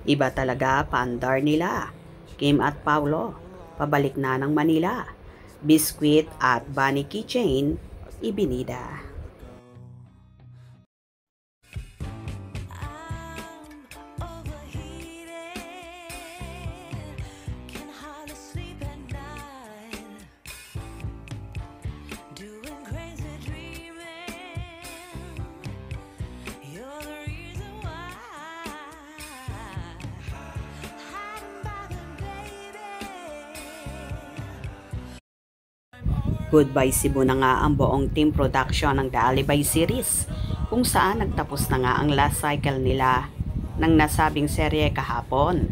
Iba talaga paandar nila. Kim at Paulo, pabalik na ng Manila. Biscuit at Bunny Keychain, ibinida. Goodbye Cebu na nga ang buong team production ng The Alibay series, kung saan nagtapos na nga ang last cycle nila ng nasabing serye kahapon.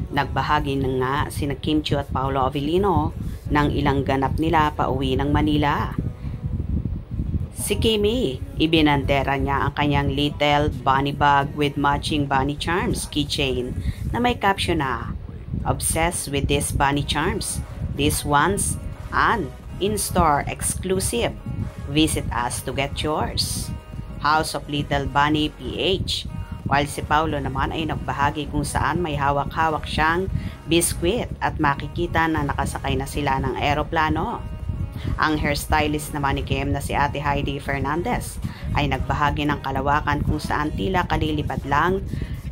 Nagbahagi na nga sina Kim Chiu at Paolo Avellino ng ilang ganap nila pauwi ng Manila. Si Kimi, ibinandera niya ang kanyang little bunny bag with matching bunny charms keychain na may caption na, "Obsessed with these bunny charms. This one's an in-store exclusive. Visit us to get yours." House of Little Bunny PH. While si Paulo naman ay nagbahagi kung saan may hawak-hawak siyang biskwit at makikita na nakasakay na sila ng eroplano. Ang hairstylist naman ni Kim na si Ate Heidi Fernandez ay nagbahagi ng kalawakan kung saan tila kalilipad lang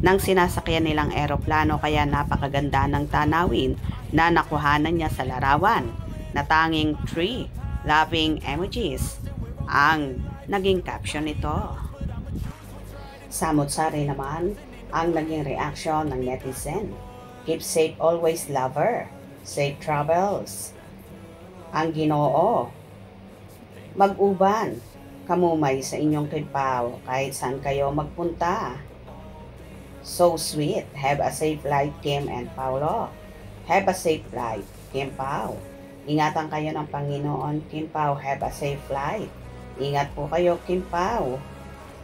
ng sinasakyan nilang eroplano, kaya napakaganda ng tanawin na nakuhanan niya sa larawan na tanging tree loving emojis ang naging caption nito. Samot-sari naman ang naging reaction ng netizen. Keep safe always, lover. Safe travels. Ang Ginoo. Mag-uban. Kamumay sa inyong kipaw kahit saan kayo magpunta. So sweet. Have a safe flight, Kim and Paulo. Have a safe flight, Kim Pao. Ingatan kayo ng Panginoon, Kim Pao. Have a safe flight. Ingat po kayo, Kim Pao.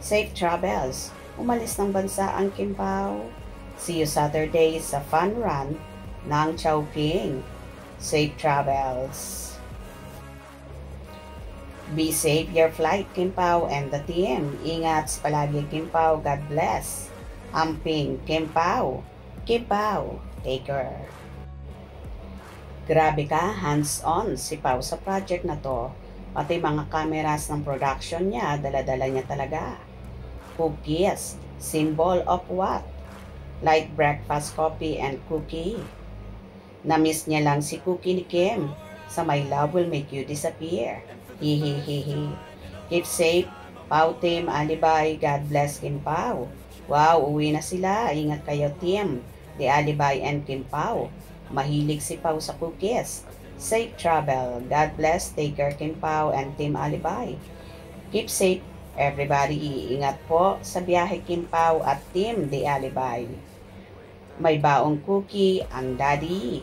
Safe travels. Umalis ng bansa ang Kim Pao. See you Saturday sa fun run ng Chowking. Safe travels. Be safe your flight, Kim Pao and the team. Ingat palagi, Kim Pao. God bless. Amping, Kim Pao. Kim Pao, take care. Grabe ka, hands-on si Pao sa project na to. Pati mga cameras ng production niya, dala-dala niya talaga. Cookies, symbol of what? Light breakfast coffee and cookie. Namiss niya lang si Cookie ni Kim sa My Love Will Make You Disappear. Hihihihi. Keep safe, Pao Team Alibay. God bless, Kim Pao. Wow, uwi na sila. Ingat kayo, team. The Alibay and Kim Pao. Mahilig si Pao sa cookies. Safe travel. God bless. Take care, Kim Pao and Team Alibay. Keep safe, everybody. Iingat po sa biyahe, Kim Pao at Team The Alibay. May baong cookie ang daddy.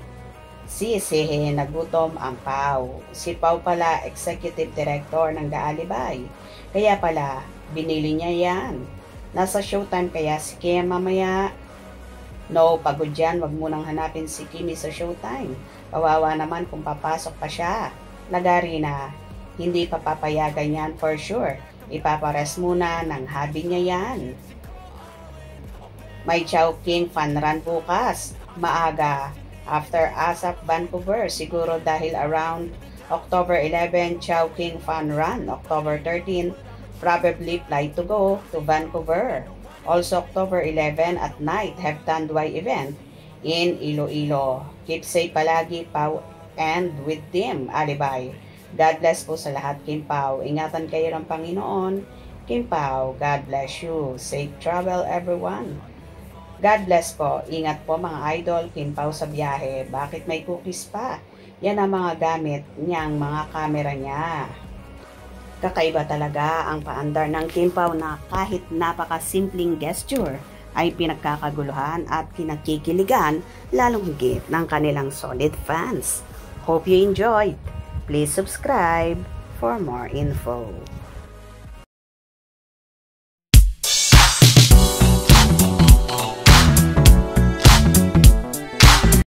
Sisihe na gutom ang Pao. Si Pao pala, Executive Director ng The Alibay. Kaya pala, binili niya yan. Nasa showtime kaya si Kim mamaya. No, pagod yan. Wag mo nang hanapin si Kimi sa showtime. Kawawa naman kung papasok pa siya. Lagari na. Hindi pa papayagan yan for sure. Ipapares muna ng hobby niya yan. May Chowking Fun Run bukas. Maaga. After ASAP Vancouver. Siguro dahil around October 11, Chowking Fun Run. October 13, probably flight to go to Vancouver. Also, October 11 at night, have Tanduay event in Iloilo. Keep safe palagi, Pao, and with Team Alibay. God bless po sa lahat, Kim Pao. Ingatan kayo ng Panginoon. Kim Pao, God bless you. Safe travel, everyone. God bless po. Ingat po mga idol, Kim Pao sa biyahe. Bakit may cookies pa? Yan ang mga gamit niyang mga camera niya. Kakaiba talaga ang paandar ng Kim Pao na kahit napakasimpleng gesture ay pinagkakaguluhan at kinakikiligan lalong higit ng kanilang solid fans. Hope you enjoyed. Please subscribe for more info.